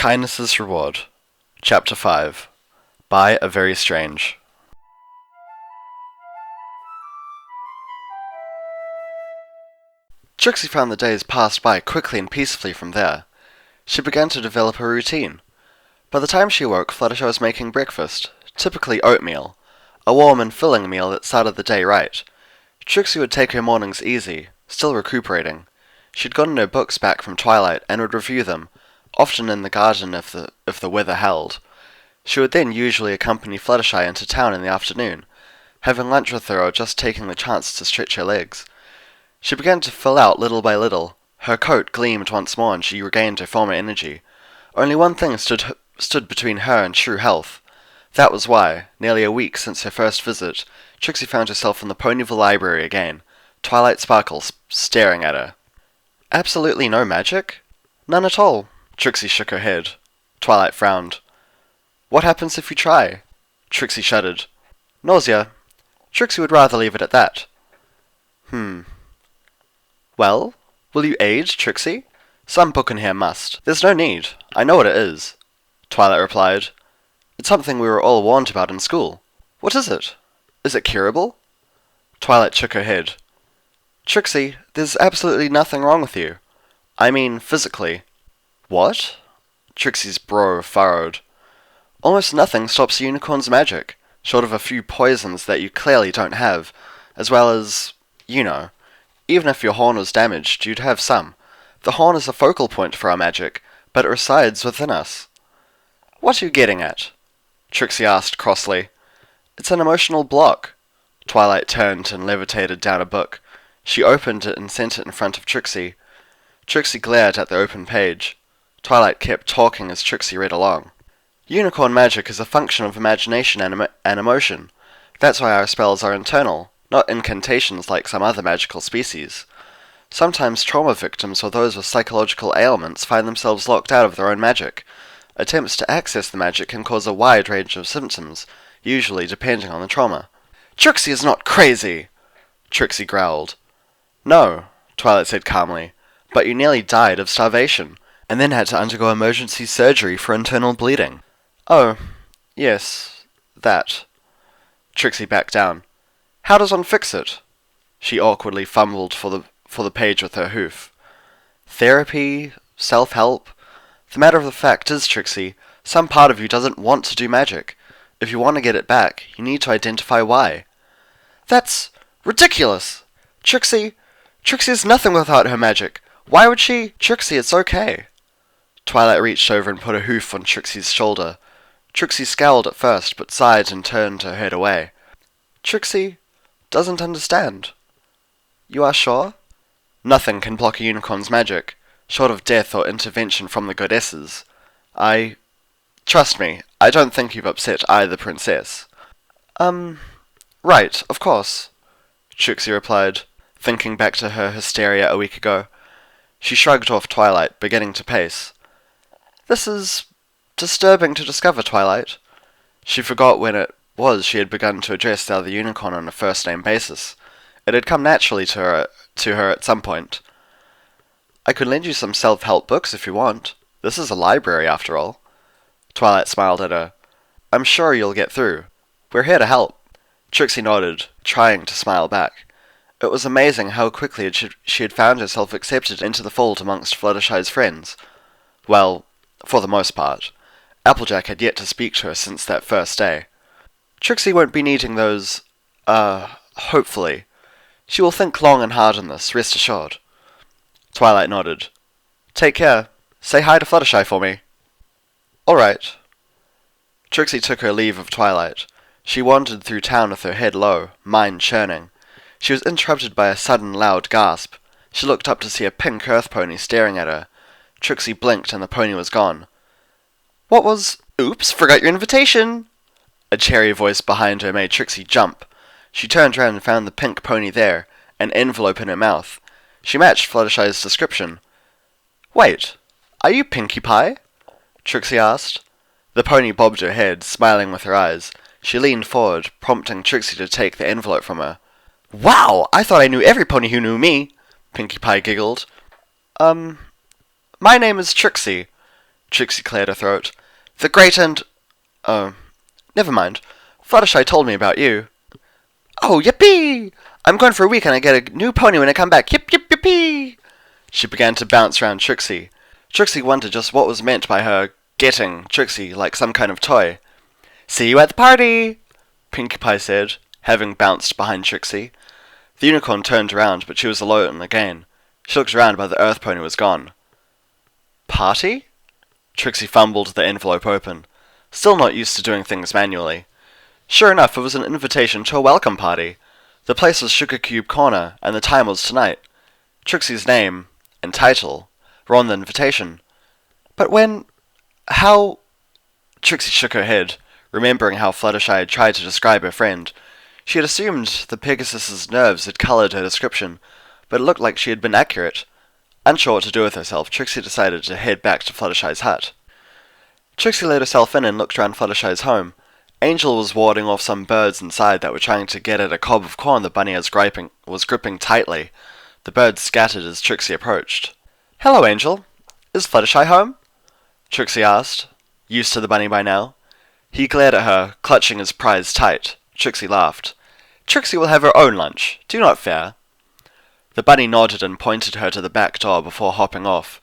Kindness's Reward. Chapter 5. By a Very Strange. Trixie found the days passed by quickly and peacefully from there. She began to develop a routine. By the time she awoke, Fluttershy was making breakfast, typically oatmeal, a warm and filling meal that started the day right. Trixie would take her mornings easy, still recuperating. She'd gotten her books back from Twilight and would review them, often in the garden if the weather held. She would then usually accompany Fluttershy into town in the afternoon, having lunch with her or just taking the chance to stretch her legs. She began to fill out little by little. Her coat gleamed once more and she regained her former energy. Only one thing stood between her and true health. That was why, nearly a week since her first visit, Trixie found herself in the Ponyville Library again, Twilight Sparkles staring at her. Absolutely no magic? None at all. Trixie shook her head. Twilight frowned. What happens if you try? Trixie shuddered. Nausea. Trixie would rather leave it at that. Well, will you aid, Trixie? Some book in here must. There's no need. I know what it is. Twilight replied. It's something we were all warned about in school. What is it? Is it curable? Twilight shook her head. Trixie, there's absolutely nothing wrong with you. I mean, physically. What? Trixie's brow furrowed. Almost nothing stops a unicorn's magic, short of a few poisons that you clearly don't have, as well as, even if your horn was damaged, you'd have some. The horn is a focal point for our magic, but it resides within us. What are you getting at? Trixie asked crossly. It's an emotional block. Twilight turned and levitated down a book. She opened it and sent it in front of Trixie. Trixie glared at the open page. Twilight kept talking as Trixie read along. Unicorn magic is a function of imagination and emotion. That's why our spells are internal, not incantations like some other magical species. Sometimes trauma victims or those with psychological ailments find themselves locked out of their own magic. Attempts to access the magic can cause a wide range of symptoms, usually depending on the trauma. Trixie is not crazy! Trixie growled. No, Twilight said calmly, but you nearly died of starvation, and then had to undergo emergency surgery for internal bleeding. Oh, yes, that. Trixie backed down. How does one fix it? She awkwardly fumbled for the page with her hoof. Therapy? Self-help? The matter of the fact is, Trixie, some part of you doesn't want to do magic. If you want to get it back, you need to identify why. That's ridiculous! Trixie is nothing without her magic. Why would she? Trixie, it's okay. Twilight reached over and put a hoof on Trixie's shoulder. Trixie scowled at first, but sighed and turned her head away. Trixie doesn't understand. You are sure? Nothing can block a unicorn's magic, short of death or intervention from the goddesses. Trust me, I don't think you've upset either princess. Right, of course, Trixie replied, thinking back to her hysteria a week ago. She shrugged off Twilight, beginning to pace. This is disturbing to discover, Twilight. She forgot when it was she had begun to address the other unicorn on a first-name basis. It had come naturally to her at some point. I could lend you some self-help books if you want. This is a library, after all. Twilight smiled at her. I'm sure you'll get through. We're here to help. Trixie nodded, trying to smile back. It was amazing how quickly she had found herself accepted into the fold amongst Fluttershy's friends. Well, for the most part. Applejack had yet to speak to her since that first day. Trixie won't be needing those, hopefully. She will think long and hard on this, rest assured. Twilight nodded. Take care. Say hi to Fluttershy for me. All right. Trixie took her leave of Twilight. She wandered through town with her head low, mind churning. She was interrupted by a sudden loud gasp. She looked up to see a pink earth pony staring at her. Trixie blinked and the pony was gone. What was... Oops, forgot your invitation! A cheery voice behind her made Trixie jump. She turned around and found the pink pony there, an envelope in her mouth. She matched Fluttershy's description. Wait, are you Pinkie Pie? Trixie asked. The pony bobbed her head, smiling with her eyes. She leaned forward, prompting Trixie to take the envelope from her. Wow, I thought I knew every pony who knew me, Pinkie Pie giggled. My name is Trixie. Trixie cleared her throat. "The great and... Oh, never mind. Fluttershy told me about you." "Oh, yippee! I'm going for a week and I get a new pony when I come back. Yip, yip, yippee!" She began to bounce around Trixie. Trixie wondered just what was meant by her getting Trixie like some kind of toy. "See you at the party," Pinkie Pie said, having bounced behind Trixie. The unicorn turned around, but she was alone again. She looked around, but the earth pony was gone. "Party?" Trixie fumbled the envelope open, still not used to doing things manually. Sure enough, it was an invitation to a welcome party. The place was Sugar Cube Corner, and the time was tonight. Trixie's name and title were on the invitation. But when... how... Trixie shook her head, remembering how Fluttershy had tried to describe her friend. She had assumed the Pegasus's nerves had coloured her description, but it looked like she had been accurate. Unsure what to do with herself, Trixie decided to head back to Fluttershy's hut. Trixie let herself in and looked around Fluttershy's home. Angel was warding off some birds inside that were trying to get at a cob of corn the bunny was gripping tightly. The birds scattered as Trixie approached. "Hello, Angel. Is Fluttershy home?" Trixie asked, used to the bunny by now. He glared at her, clutching his prize tight. Trixie laughed. "Trixie will have her own lunch. Do not fear." The bunny nodded and pointed her to the back door before hopping off.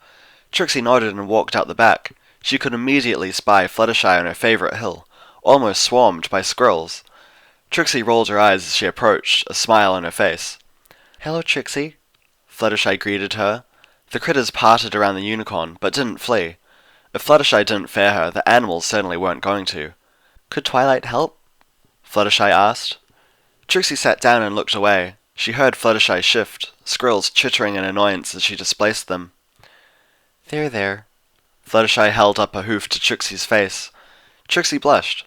Trixie nodded and walked out the back. She could immediately spy Fluttershy on her favourite hill, almost swarmed by squirrels. Trixie rolled her eyes as she approached, a smile on her face. "Hello, Trixie," Fluttershy greeted her. The critters parted around the unicorn, but didn't flee. If Fluttershy didn't fear her, the animals certainly weren't going to. "Could Twilight help?" Fluttershy asked. Trixie sat down and looked away. She heard Fluttershy shift, squirrels chittering in annoyance as she displaced them. "There, there." Fluttershy held up a hoof to Trixie's face. Trixie blushed.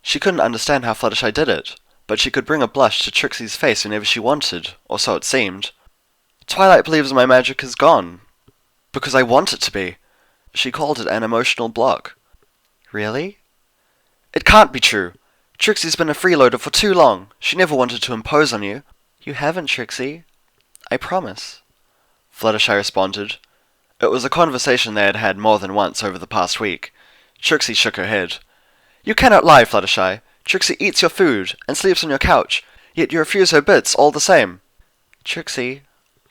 She couldn't understand how Fluttershy did it, but she could bring a blush to Trixie's face whenever she wanted, or so it seemed. "Twilight believes my magic is gone. Because I want it to be." She called it an emotional block. "Really?" "It can't be true. Trixie's been a freeloader for too long. She never wanted to impose on you." "You haven't, Trixie. I promise," Fluttershy responded. It was a conversation they had had more than once over the past week. Trixie shook her head. "You cannot lie, Fluttershy. Trixie eats your food and sleeps on your couch, yet you refuse her bits all the same." "Trixie,"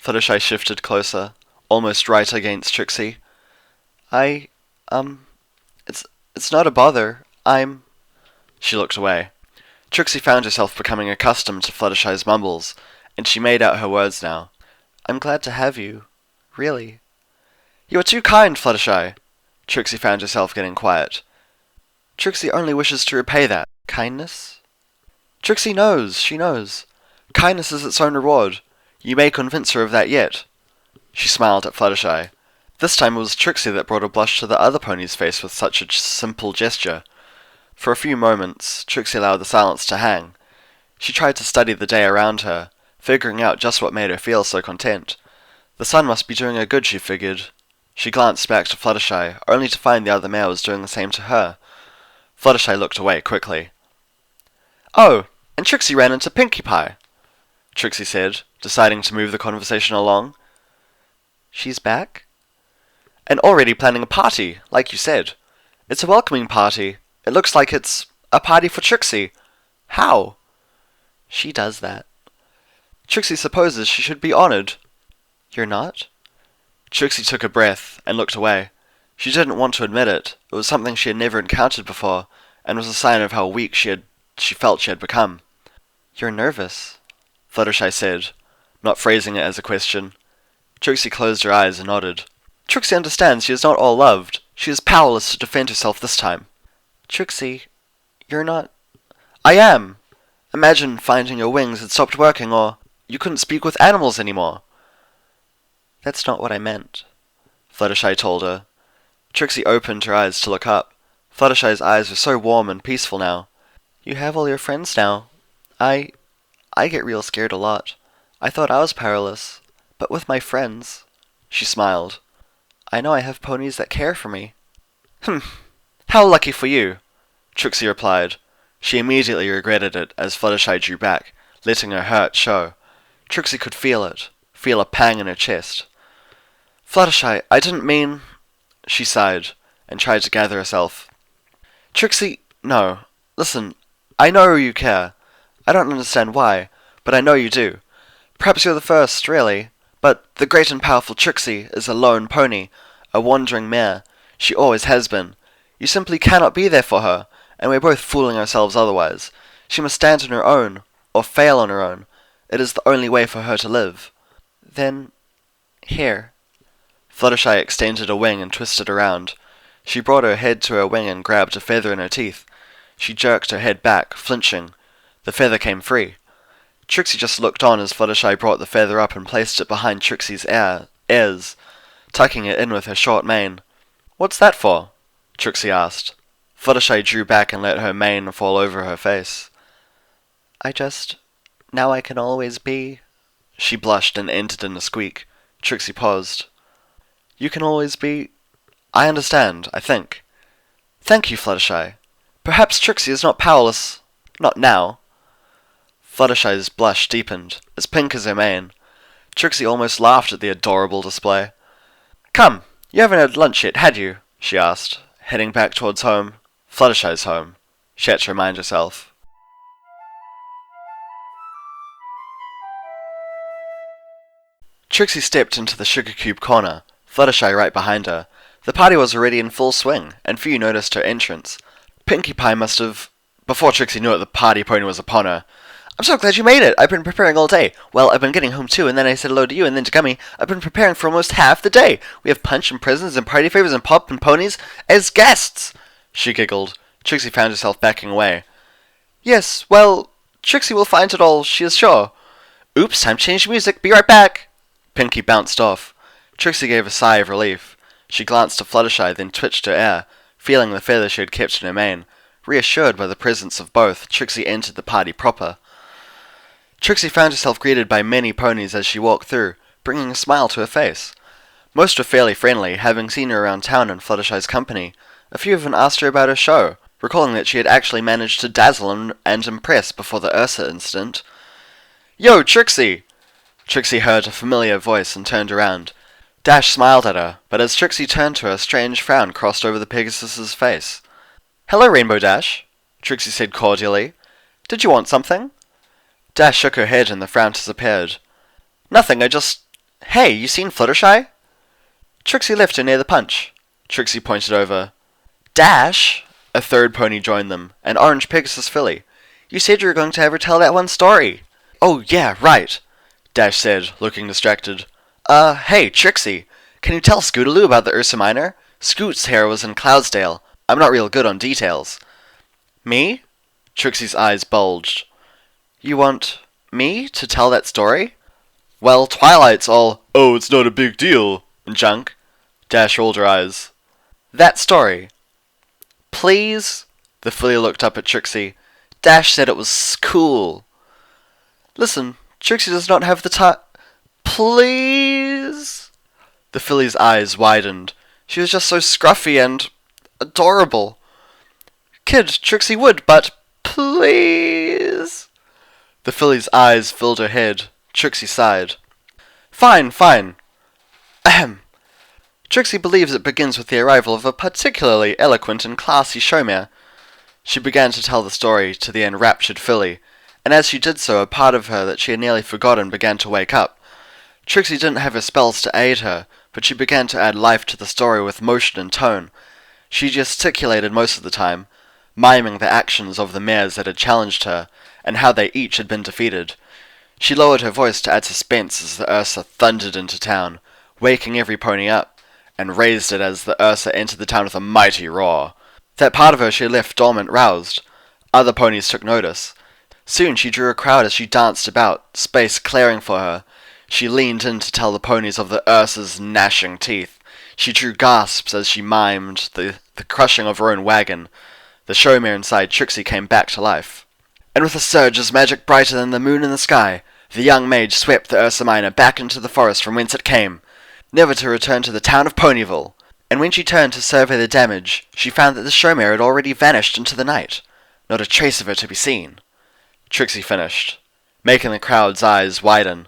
Fluttershy shifted closer, almost right against Trixie. It's not a bother. She looked away. Trixie found herself becoming accustomed to Fluttershy's mumbles, and she made out her words now. "I'm glad to have you. Really." "You are too kind, Fluttershy." Trixie found herself getting quiet. "Trixie only wishes to repay that. Kindness?" "Trixie knows. She knows. Kindness is its own reward. You may convince her of that yet." She smiled at Fluttershy. This time it was Trixie that brought a blush to the other pony's face with such a simple gesture. For a few moments, Trixie allowed the silence to hang. She tried to study the day around her, figuring out just what made her feel so content. The sun must be doing her good, she figured. She glanced back to Fluttershy, only to find the other male was doing the same to her. Fluttershy looked away quickly. "Oh, and Trixie ran into Pinkie Pie," Trixie said, deciding to move the conversation along. "She's back?" "And already planning a party, like you said. It's a welcoming party. It looks like it's a party for Trixie. How?" "She does that." "Trixie supposes she should be honoured." "You're not?" Trixie took a breath and looked away. She didn't want to admit it. It was something she had never encountered before, and was a sign of how weak she felt she had become. "You're nervous," Fluttershy said, not phrasing it as a question. Trixie closed her eyes and nodded. Trixie understands she is not all loved. She is powerless to defend herself this time. "Trixie, you're not..." "I am. Imagine finding your wings had stopped working, or you couldn't speak with animals anymore." "That's not what I meant," Fluttershy told her. Trixie opened her eyes to look up. Fluttershy's eyes were so warm and peaceful now. "You have all your friends now. I get real scared a lot. I thought I was powerless, but with my friends..." She smiled. "I know I have ponies that care for me." "How lucky for you," Trixie replied. She immediately regretted it as Fluttershy drew back, letting her hurt show. Trixie could feel it, feel a pang in her chest. "Fluttershy, I didn't mean..." She sighed. and tried to gather herself. Trixie, no. Listen, I know you care. I don't understand why, but I know you do. Perhaps you're the first, really. But the great and powerful Trixie is a lone pony, a wandering mare. She always has been. You simply cannot be there for her, and we're both fooling ourselves otherwise. She must stand on her own, or fail on her own. It is the only way for her to live. Then, here. Fluttershy extended a wing and twisted around. She brought her head to her wing and grabbed a feather in her teeth. She jerked her head back, flinching. The feather came free. Trixie just looked on as Fluttershy brought the feather up and placed it behind Trixie's ears, tucking it in with her short mane. What's that for? Trixie asked. Fluttershy drew back and let her mane fall over her face. Now I can always be... She blushed and ended in a squeak. Trixie paused. You can always be... I understand, I think. Thank you, Fluttershy. Perhaps Trixie is not powerless. Not now. Fluttershy's blush deepened, as pink as her mane. Trixie almost laughed at the adorable display. Come, you haven't had lunch yet, had you? She asked, heading back towards home. Fluttershy's home, she had to remind herself. Trixie stepped into the sugar cube corner, Fluttershy right behind her. The party was already in full swing, and few noticed her entrance. Pinkie Pie must have... Before Trixie knew it, the party pony was upon her. I'm so glad you made it! I've been preparing all day. Well, I've been getting home too, and then I said hello to you, and then to Gummy. I've been preparing for almost half the day. We have punch and presents and party favors and pop and ponies as guests! She giggled. Trixie found herself backing away. Yes, well, Trixie will find it all, she is sure. Oops, time to change music. Be right back! Pinkie bounced off. Trixie gave a sigh of relief. She glanced to Fluttershy, then twitched her ear, feeling the feather she had kept in her mane. Reassured by the presence of both, Trixie entered the party proper. Trixie found herself greeted by many ponies as she walked through, bringing a smile to her face. Most were fairly friendly, having seen her around town in Fluttershy's company. A few even asked her about her show, recalling that she had actually managed to dazzle and impress before the Ursa incident. Yo, Trixie! Trixie heard a familiar voice and turned around. Dash smiled at her, but as Trixie turned to her, a strange frown crossed over the Pegasus's face. Hello, Rainbow Dash, Trixie said cordially. Did you want something? Dash shook her head and the frown disappeared. Nothing, Hey, you seen Fluttershy? Trixie left her near the punch. Trixie pointed over. Dash! A third pony joined them, an orange Pegasus filly. You said you were going to have her tell that one story. Oh, yeah, right, Dash said, looking distracted. Hey, Trixie, can you tell Scootaloo about the Ursa Minor? Scoot's hair was in Cloudsdale. I'm not real good on details. Me? Trixie's eyes bulged. You want me to tell that story? Well, Twilight's all, oh, it's not a big deal, and junk. Dash rolled her eyes. That story. Please? The filly looked up at Trixie. Dash said it was cool. Listen, Trixie does not have the time. Please? The filly's eyes widened. She was just so scruffy and adorable. Kid, Trixie would, but please? The filly's eyes filled her head. Trixie sighed. Fine, fine. Ahem. Trixie believes it begins with the arrival of a particularly eloquent and classy showmare. She began to tell the story to the enraptured filly, and as she did so, a part of her that she had nearly forgotten began to wake up. Trixie didn't have her spells to aid her, but she began to add life to the story with motion and tone. She gesticulated most of the time, miming the actions of the mares that had challenged her, and how they each had been defeated. She lowered her voice to add suspense as the Ursa thundered into town, waking every pony up, and raised it as the Ursa entered the town with a mighty roar. That part of her she had left dormant roused. Other ponies took notice. Soon she drew a crowd as she danced about, space clearing for her. She leaned in to tell the ponies of the Ursa's gnashing teeth. She drew gasps as she mimed the crushing of her own wagon. The showmare inside Trixie came back to life. And with a surge as magic brighter than the moon in the sky, the young mage swept the Ursa Minor back into the forest from whence it came, never to return to the town of Ponyville. And when she turned to survey the damage, she found that the showmare had already vanished into the night, not a trace of her to be seen. Trixie finished, making the crowd's eyes widen.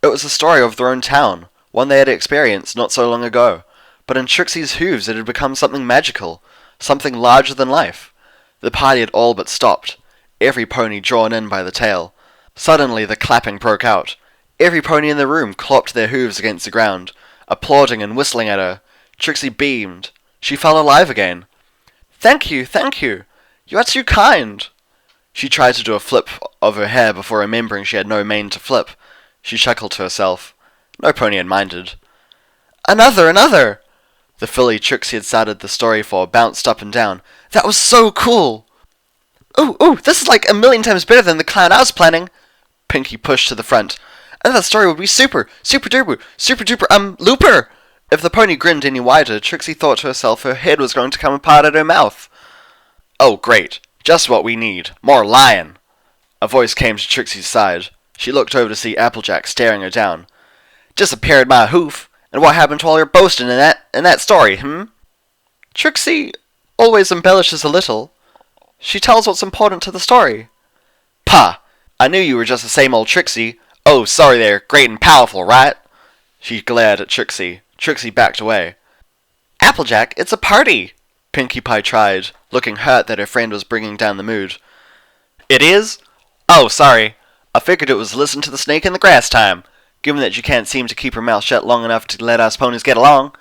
It was the story of their own town, one they had experienced not so long ago. but in Trixie's hooves it had become something magical, something larger than life. The party had all but stopped, every pony drawn in by the tail. Suddenly the clapping broke out. Every pony in the room clopped their hooves against the ground, applauding and whistling at her. Trixie beamed. She felt alive again. Thank you, thank you. You are too kind. She tried to do a flip of her hair before remembering she had no mane to flip. She chuckled to herself. No pony had minded. Another, another! The filly Trixie had started the story for bounced up and down. That was so cool! Ooh, this is like 1,000,000 times better than the clown I was planning! Pinky pushed to the front. Another story would be super duper, looper! If the pony grinned any wider, Trixie thought to herself her head was going to come apart at her mouth. Oh, great. Just what we need. More lion. A voice came to Trixie's side. She looked over to see Applejack staring her down. Disappeared my hoof. And what happened to all your boasting in that story, Trixie always embellishes a little. She tells what's important to the story. Pah! I knew you were just the same old Trixie. Oh, sorry there, great and powerful, right? She glared at Trixie. Trixie backed away. Applejack, it's a party! Pinkie Pie tried, looking hurt that her friend was bringing down the mood. It is? Oh, sorry. I figured it was listen to the snake in the grass time, given that you can't seem to keep your mouth shut long enough to let us ponies get along.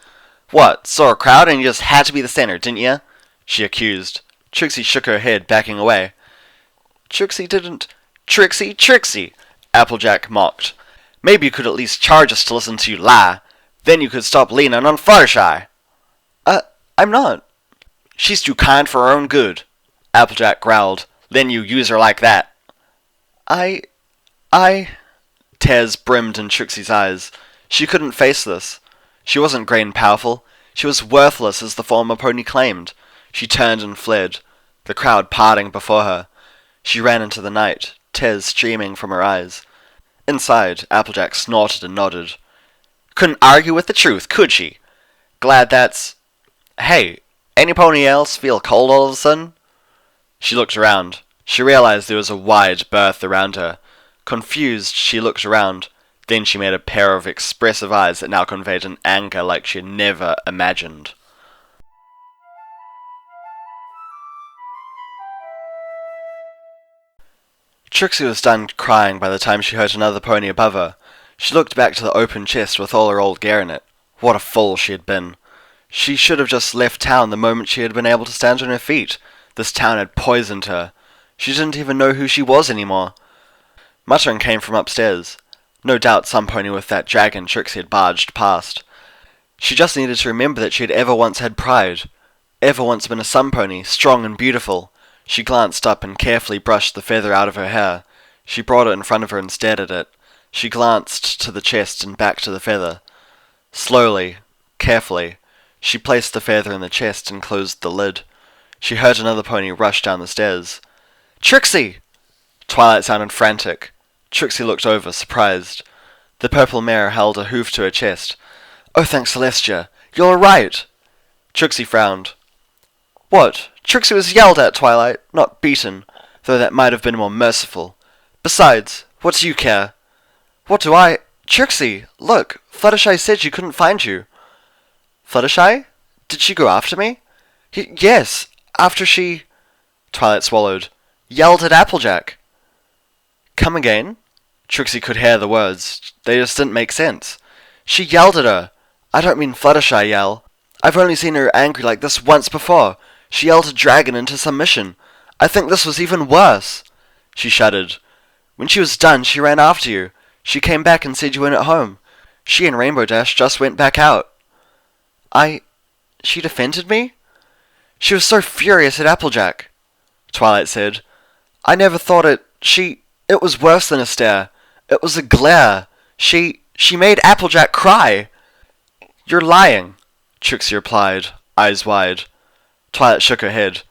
What, saw a crowd and you just had to be the center, didn't you? She accused. Trixie shook her head, backing away. Trixie didn't... Trixie! Applejack mocked. Maybe you could at least charge us to listen to you lie. Then you could stop leaning on Fluttershy. I'm not. She's too kind for her own good. Applejack growled. Then you use her like that. I... Tears brimmed in Trixie's eyes. She couldn't face this. She wasn't great and powerful. She was worthless as the former pony claimed. She turned and fled, the crowd parting before her. She ran into the night, tears streaming from her eyes. Inside, Applejack snorted and nodded. Couldn't argue with the truth, could she? Glad that's... Hey, any pony else feel cold all of a sudden? She looked around. She realized there was a wide berth around her. Confused, she looked around. Then she made a pair of expressive eyes that now conveyed an anger like she had never imagined. Trixie was done crying by the time she heard another pony above her. She looked back to the open chest with all her old gear in it. What a fool she had been. She should have just left town the moment she had been able to stand on her feet. This town had poisoned her. She didn't even know who she was anymore. Muttering came from upstairs. No doubt some pony with that dragon Trixie had barged past. She just needed to remember that she had ever once had pride. Ever once been a sun pony, strong and beautiful. She glanced up and carefully brushed the feather out of her hair. She brought it in front of her and stared at it. She glanced to the chest and back to the feather. Slowly, carefully, she placed the feather in the chest and closed the lid. She heard another pony rush down the stairs. Trixie! Twilight sounded frantic. Trixie looked over, surprised. The purple mare held a hoof to her chest. Oh, thanks, Celestia. You're right. Trixie frowned. What? Trixie was yelled at, Twilight, not beaten, though that might have been more merciful. Besides, what do you care? What do I... Trixie, look, Fluttershy said she couldn't find you. Fluttershy? Did she go after me? Yes, after she... Twilight swallowed. Yelled at Applejack. Come again? Trixie could hear the words. They just didn't make sense. She yelled at her. I don't mean Fluttershy yell. I've only seen her angry like this once before. She yelled a dragon into submission. I think this was even worse. She shuddered. When she was done, she ran after you. She came back and said you weren't at home. She and Rainbow Dash just went back out. She defended me? She was so furious at Applejack. Twilight said. I never thought it... It was worse than a stare. It was a glare. She made Applejack cry. You're lying, Trixie replied, eyes wide. Twilight shook her head.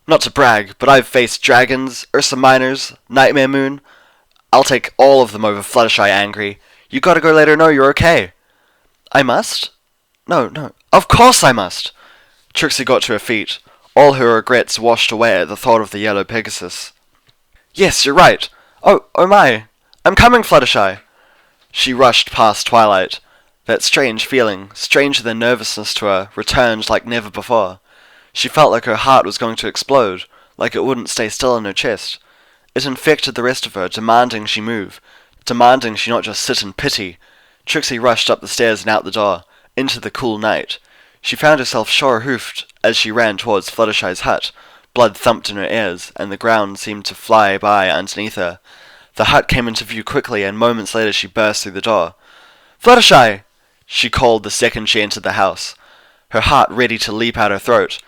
Not to brag, but I've faced dragons, Ursa Minors, Nightmare Moon. I'll take all of them over Fluttershy angry. You gotta go let her know you're okay. I must? No. Of course I must. Trixie got to her feet. All her regrets washed away at the thought of the yellow Pegasus. Yes, you're right. Oh my. I'm coming, Fluttershy. She rushed past Twilight. That strange feeling, stranger than nervousness to her, returned like never before. She felt like her heart was going to explode, like it wouldn't stay still in her chest. It infected the rest of her, demanding she move, demanding she not just sit in pity. Trixie rushed up the stairs and out the door, into the cool night. She found herself sure-hoofed as she ran towards Fluttershy's hut. Blood thumped in her ears, and the ground seemed to fly by underneath her. The hut came into view quickly, and moments later she burst through the door. "Fluttershy!" she called the second she entered the house, her heart ready to leap out her throat.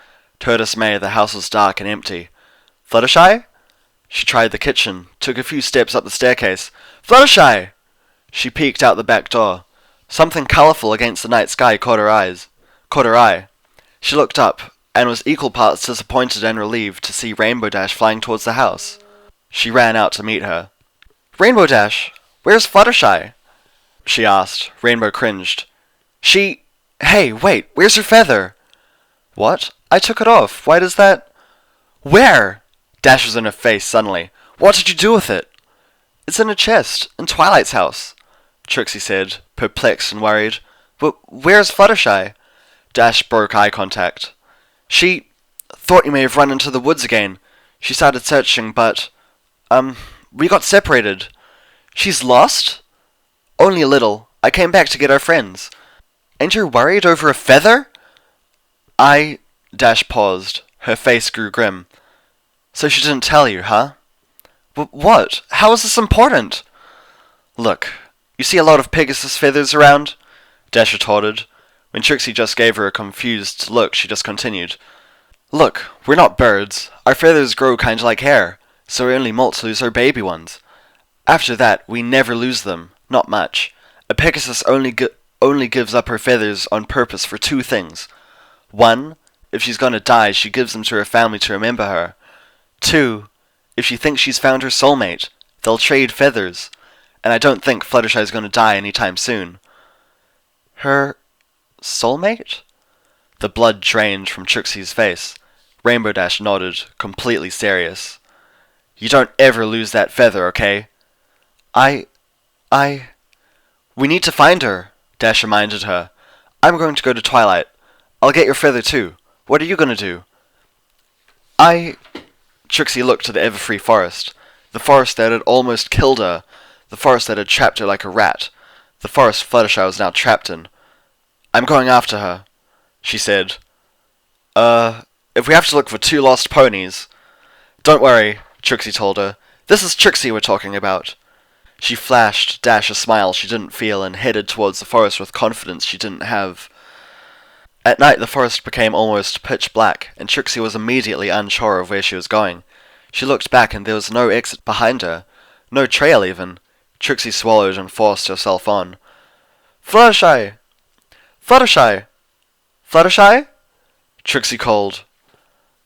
To her dismay, the house was dark and empty. "Fluttershy?" She tried the kitchen, took a few steps up the staircase. "Fluttershy!" She peeked out the back door. Something colourful against the night sky caught her eye. She looked up, and was equal parts disappointed and relieved to see Rainbow Dash flying towards the house. She ran out to meet her. "Rainbow Dash, where's Fluttershy?" she asked. Rainbow cringed. Hey, wait, where's her feather?" "What? I took it off. Why does that—" "Where?" Dash was in her face suddenly. "What did you do with it?" "It's in a chest, in Twilight's house," Trixie said, perplexed and worried. "But where's Fluttershy?" Dash broke eye contact. "She thought you may have run into the woods again. She started searching, but, we got separated." "She's lost?" "Only a little. I came back to get our friends." "And you're worried over a feather?" Dash paused. Her face grew grim. "So she didn't tell you, huh?" "What? How is this important?" "Look, you see a lot of Pegasus feathers around?" Dash retorted. When Trixie just gave her a confused look, she just continued. "Look, we're not birds. Our feathers grow kinda like hair, so we only molt to lose our baby ones. After that, we never lose them. Not much. A Pegasus only gives up her feathers on purpose for two things. One, if she's gonna die, she gives them to her family to remember her. Two, if she thinks she's found her soulmate, they'll trade feathers. And I don't think Fluttershy's gonna die anytime soon." "Her soulmate?" The blood drained from Trixie's face. Rainbow Dash nodded, completely serious. "You don't ever lose that feather, okay?" We need to find her," Dash reminded her. "I'm going to go to Twilight. I'll get your feather too. What are you going to do?" Trixie looked to the Everfree forest. The forest that had almost killed her. The forest that had trapped her like a rat. The forest Fluttershy was now trapped in. "I'm going after her," she said. If we have to look for 2 lost ponies—" "Don't worry," Trixie told her. "This is Trixie we're talking about." She flashed Dash a smile she didn't feel and headed towards the forest with confidence she didn't have. At night the forest became almost pitch black, and Trixie was immediately unsure of where she was going. She looked back and there was no exit behind her. No trail even. Trixie swallowed and forced herself on. "Fluttershy! Fluttershy! Fluttershy?" Trixie called.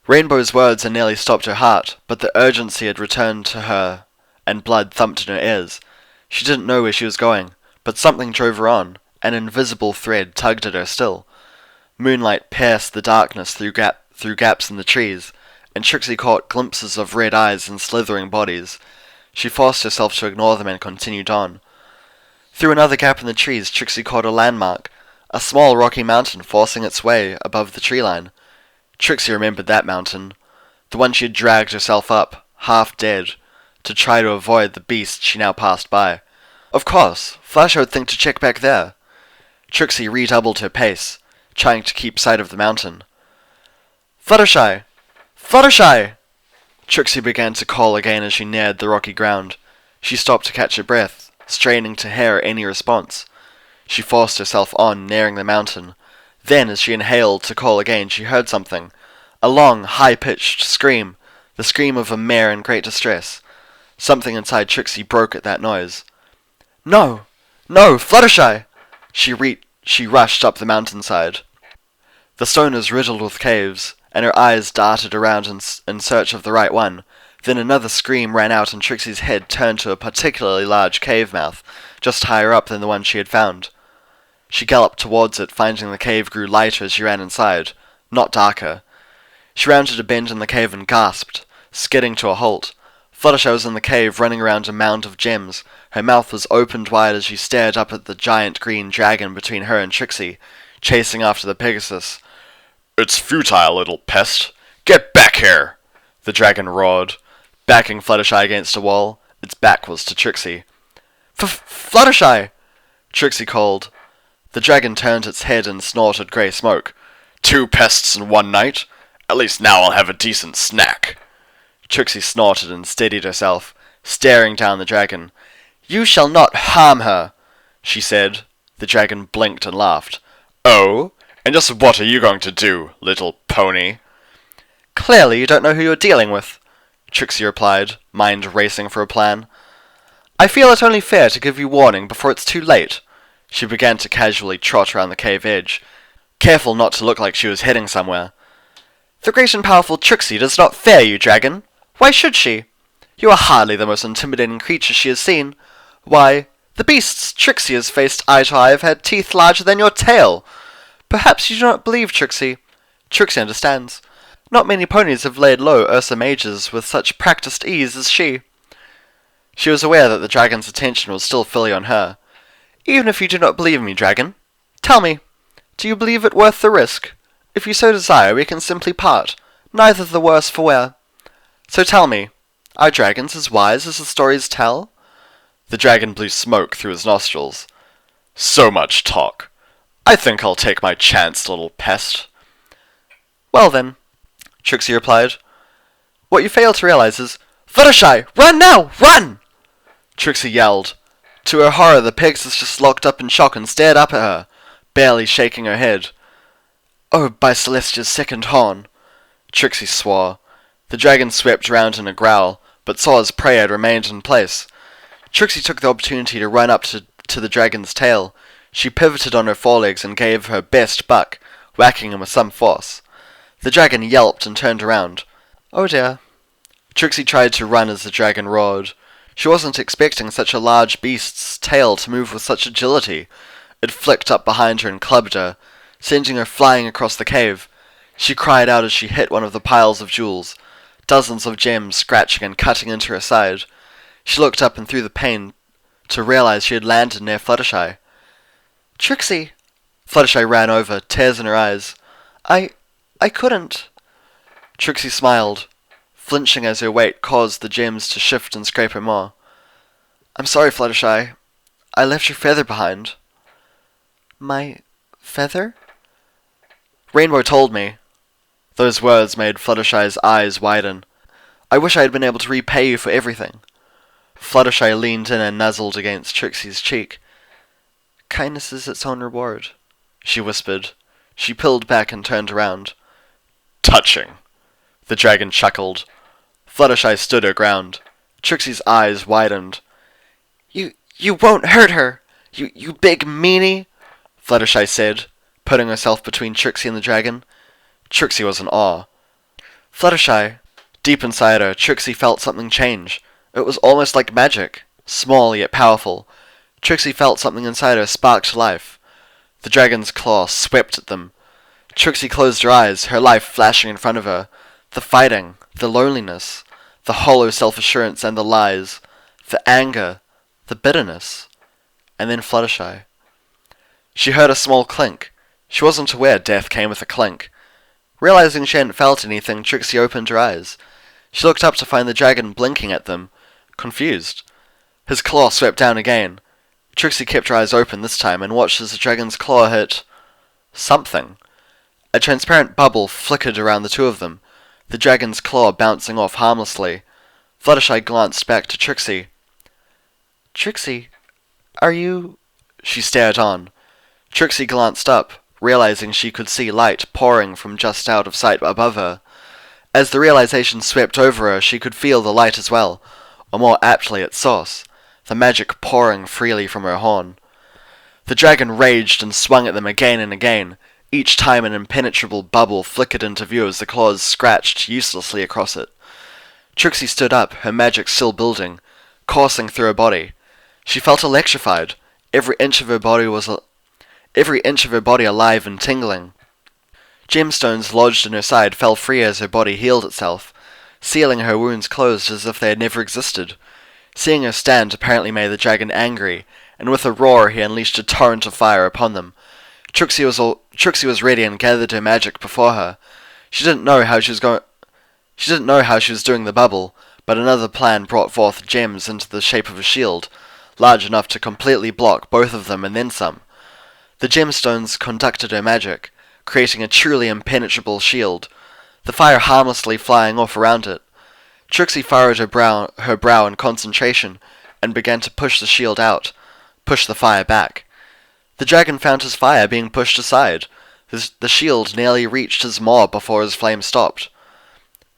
Rainbow's words had nearly stopped her heart, but the urgency had returned to her, and blood thumped in her ears. She didn't know where she was going, but something drove her on. An invisible thread tugged at her still. Moonlight pierced the darkness through gaps in the trees, and Trixie caught glimpses of red eyes and slithering bodies. She forced herself to ignore them and continued on. Through another gap in the trees, Trixie caught a landmark, a small rocky mountain forcing its way above the tree line. Trixie remembered that mountain, the one she had dragged herself up, half dead, to try to avoid the beast she now passed by. Of course, Fluttershy would think to check back there. Trixie redoubled her pace, trying to keep sight of the mountain. "Fluttershy! Fluttershy!" Trixie began to call again as she neared the rocky ground. She stopped to catch her breath, straining to hear any response. She forced herself on, nearing the mountain. Then, as she inhaled to call again, she heard something. A long, high-pitched scream, the scream of a mare in great distress. Something inside Trixie broke at that noise. "No! No! Fluttershy!" She rushed up the mountainside. The stone was riddled with caves, and her eyes darted around in search of the right one. Then another scream ran out and Trixie's head turned to a particularly large cave mouth, just higher up than the one she had found. She galloped towards it, finding the cave grew lighter as she ran inside, not darker. She rounded a bend in the cave and gasped, skidding to a halt. Fluttershy was in the cave, running around a mound of gems. Her mouth was opened wide as she stared up at the giant green dragon between her and Trixie, chasing after the Pegasus. "It's futile, little pest! Get back here!" the dragon roared, backing Fluttershy against a wall. Its back was to Trixie. "Fluttershy!" Trixie called. The dragon turned its head and snorted grey smoke. "Two pests in one night? At least now I'll have a decent snack." Trixie snorted and steadied herself, staring down the dragon. "You shall not harm her," she said. The dragon blinked and laughed. "Oh? And just what are you going to do, little pony?" "Clearly you don't know who you're dealing with," Trixie replied, mind racing for a plan. "I feel it only fair to give you warning before it's too late." She began to casually trot around the cave edge, careful not to look like she was heading somewhere. "The great and powerful Trixie does not fear you, dragon. Why should she? You are hardly the most intimidating creature she has seen. Why, the beasts Trixie has faced eye to eye have had teeth larger than your tail. Perhaps you do not believe Trixie. Trixie understands. Not many ponies have laid low Ursa mages with such practiced ease as she." She was aware that the dragon's attention was still fully on her. "Even if you do not believe me, dragon, tell me, do you believe it worth the risk? If you so desire, we can simply part, neither the worse for wear. So tell me, are dragons as wise as the stories tell?" The dragon blew smoke through his nostrils. "So much talk. I think I'll take my chance, little pest." "Well then," Trixie replied, "what you fail to realize is, Fluttershy, run now, run!" Trixie yelled. To her horror, the Pegasus just locked up in shock and stared up at her, barely shaking her head. "Oh, by Celestia's second horn," Trixie swore. The dragon swept round in a growl, but saw his prey had remained in place. Trixie took the opportunity to run up to the dragon's tail. She pivoted on her forelegs and gave her best buck, whacking him with some force. The dragon yelped and turned around. "Oh dear." Trixie tried to run as the dragon roared. She wasn't expecting such a large beast's tail to move with such agility. It flicked up behind her and clubbed her, sending her flying across the cave. She cried out as she hit one of the piles of jewels, dozens of gems scratching and cutting into her side. She looked up and through the pain to realize she had landed near Fluttershy. "Trixie!" Fluttershy ran over, tears in her eyes. I couldn't." Trixie smiled, flinching as her weight caused the gems to shift and scrape her more. "I'm sorry, Fluttershy. I left your feather behind." "My feather?" "Rainbow told me." Those words made Fluttershy's eyes widen. "I wish I had been able to repay you for everything." Fluttershy leaned in and nuzzled against Trixie's cheek. "Kindness is its own reward," she whispered. She pulled back and turned around. "Touching," the dragon chuckled. Fluttershy stood her ground. Trixie's eyes widened. You won't hurt her, you big meanie," Fluttershy said, putting herself between Trixie and the dragon. Trixie was in awe. "Fluttershy." Deep inside her, Trixie felt something change. It was almost like magic, small yet powerful. Trixie felt something inside her spark to life. The dragon's claw swept at them. Trixie closed her eyes, her life flashing in front of her. The fighting, the loneliness, the hollow self-assurance and the lies, the anger, the bitterness, and then Fluttershy. She heard a small clink. She wasn't aware death came with a clink. Realizing she hadn't felt anything, Trixie opened her eyes. She looked up to find the dragon blinking at them, confused. His claw swept down again. Trixie kept her eyes open this time and watched as the dragon's claw hit something. A transparent bubble flickered around the two of them, the dragon's claw bouncing off harmlessly. Fluttershy glanced back to Trixie. "Trixie, are you—" She stared on. Trixie glanced up, realizing she could see light pouring from just out of sight above her. As the realization swept over her, she could feel the light as well, or more aptly its source, the magic pouring freely from her horn. The dragon raged and swung at them again and again. Each time an impenetrable bubble flickered into view as the claws scratched uselessly across it. Trixie stood up, her magic still building, coursing through her body. She felt electrified. Every inch of her body alive and tingling. Gemstones lodged in her side fell free as her body healed itself. sealing her wounds closed as if they had never existed. Seeing her stand apparently made the dragon angry, and with a roar he unleashed a torrent of fire upon them. Trixie was ready and gathered her magic before her. She didn't know how she was doing the bubble, but another plan brought forth gems into the shape of a shield, large enough to completely block both of them and then some. The gemstones conducted her magic, creating a truly impenetrable shield, the fire harmlessly flying off around it. Trixie furrowed her brow in concentration, and began to push the shield out, push the fire back. The dragon found his fire being pushed aside. The shield nearly reached his maw before his flame stopped.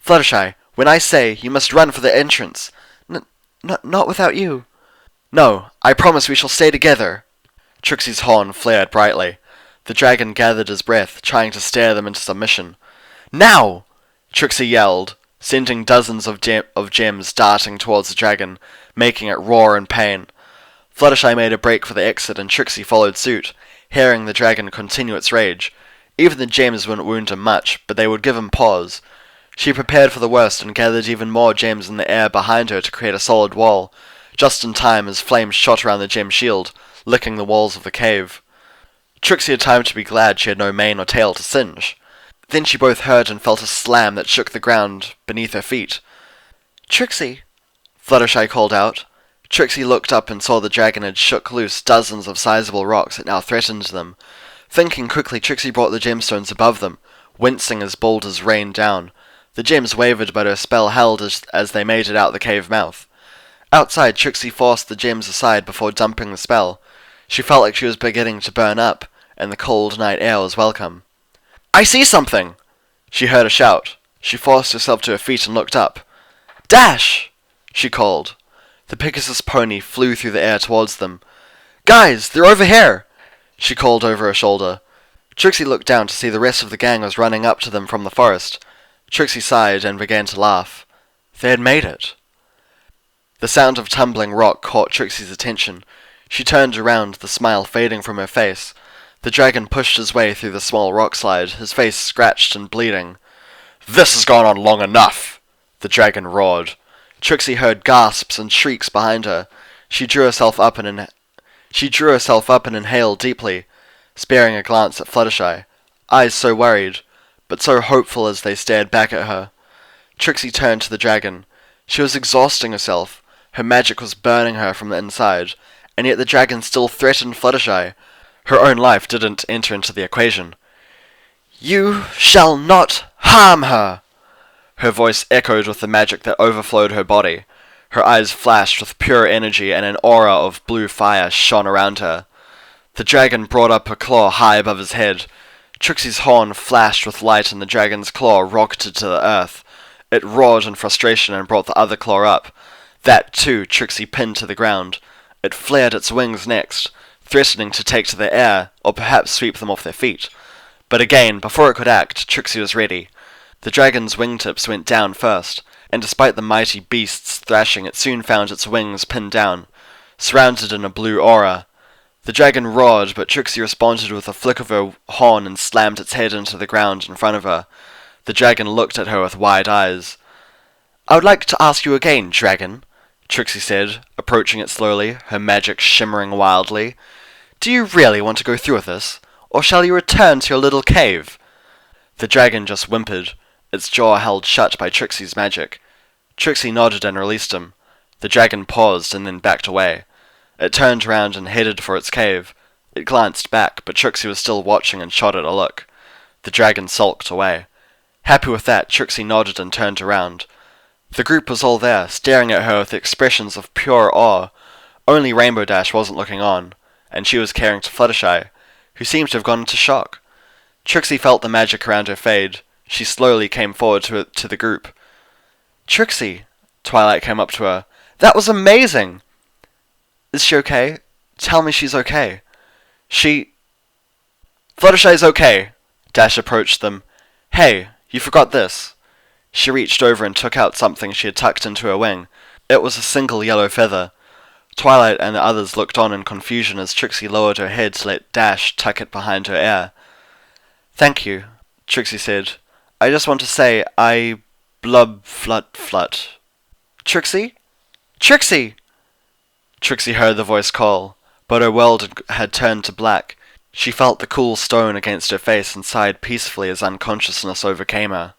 "Fluttershy, when I say, you must run for the entrance." Not without you." "No, I promise we shall stay together." Trixie's horn flared brightly. The dragon gathered his breath, trying to stare them into submission. "Now!" Trixie yelled, sending dozens of gems darting towards the dragon, making it roar in pain. Fluttershy made a break for the exit, and Trixie followed suit, hearing the dragon continue its rage. Even the gems wouldn't wound him much, but they would give him pause. She prepared for the worst and gathered even more gems in the air behind her to create a solid wall, just in time as flames shot around the gem shield, licking the walls of the cave. Trixie had time to be glad she had no mane or tail to singe. Then she both heard and felt a slam that shook the ground beneath her feet. "Trixie!" Fluttershy called out. Trixie looked up and saw the dragon had shook loose dozens of sizable rocks that now threatened them. Thinking quickly, Trixie brought the gemstones above them, wincing as boulders rained down. The gems wavered, but her spell held as they made it out the cave mouth. Outside, Trixie forced the gems aside before dumping the spell. She felt like she was beginning to burn up, and the cold night air was welcome. "I see something!" She heard a shout. She forced herself to her feet and looked up. "Dash!" she called. The Pegasus pony flew through the air towards them. "Guys, they're over here!" she called over her shoulder. Trixie looked down to see the rest of the gang was running up to them from the forest. Trixie sighed and began to laugh. They had made it. The sound of tumbling rock caught Trixie's attention. She turned around, the smile fading from her face. The dragon pushed his way through the small rock slide, his face scratched and bleeding. "This has gone on long enough!" the dragon roared. Trixie heard gasps and shrieks behind her. She drew herself up and inhaled deeply, sparing a glance at Fluttershy, eyes so worried, but so hopeful as they stared back at her. Trixie turned to the dragon. She was exhausting herself. Her magic was burning her from the inside, and yet the dragon still threatened Fluttershy. Her own life didn't enter into the equation. "You shall not harm her!" Her voice echoed with the magic that overflowed her body. Her eyes flashed with pure energy, and an aura of blue fire shone around her. The dragon brought up a claw high above his head. Trixie's horn flashed with light, and the dragon's claw rocketed to the earth. It roared in frustration and brought the other claw up. That, too, Trixie pinned to the ground. It flared its wings next, threatening to take to the air, or perhaps sweep them off their feet. But again, before it could act, Trixie was ready. The dragon's wingtips went down first, and despite the mighty beast's thrashing, it soon found its wings pinned down, surrounded in a blue aura. The dragon roared, but Trixie responded with a flick of her horn and slammed its head into the ground in front of her. The dragon looked at her with wide eyes. "I would like to ask you again, dragon," Trixie said, approaching it slowly, her magic shimmering wildly. "Do you really want to go through with this, or shall you return to your little cave?" The dragon just whimpered, its jaw held shut by Trixie's magic. Trixie nodded and released him. The dragon paused and then backed away. It turned around and headed for its cave. It glanced back, but Trixie was still watching and shot it a look. The dragon sulked away. Happy with that, Trixie nodded and turned around. The group was all there, staring at her with expressions of pure awe. Only Rainbow Dash wasn't looking on, and she was caring to Fluttershy, who seemed to have gone into shock. Trixie felt the magic around her fade. She slowly came forward to the group. "Trixie," Twilight came up to her. "That was amazing!" "Is she okay? Tell me she's okay." "Fluttershy's okay." Dash approached them. "Hey, you forgot this." She reached over and took out something she had tucked into her wing. It was a single yellow feather. Twilight and the others looked on in confusion as Trixie lowered her head to let Dash tuck it behind her ear. "Thank you," Trixie said. "I just want to say I Blub, flut, flut. Trixie? Trixie! Trixie heard the voice call, but her world had turned to black. She felt the cool stone against her face and sighed peacefully as unconsciousness overcame her.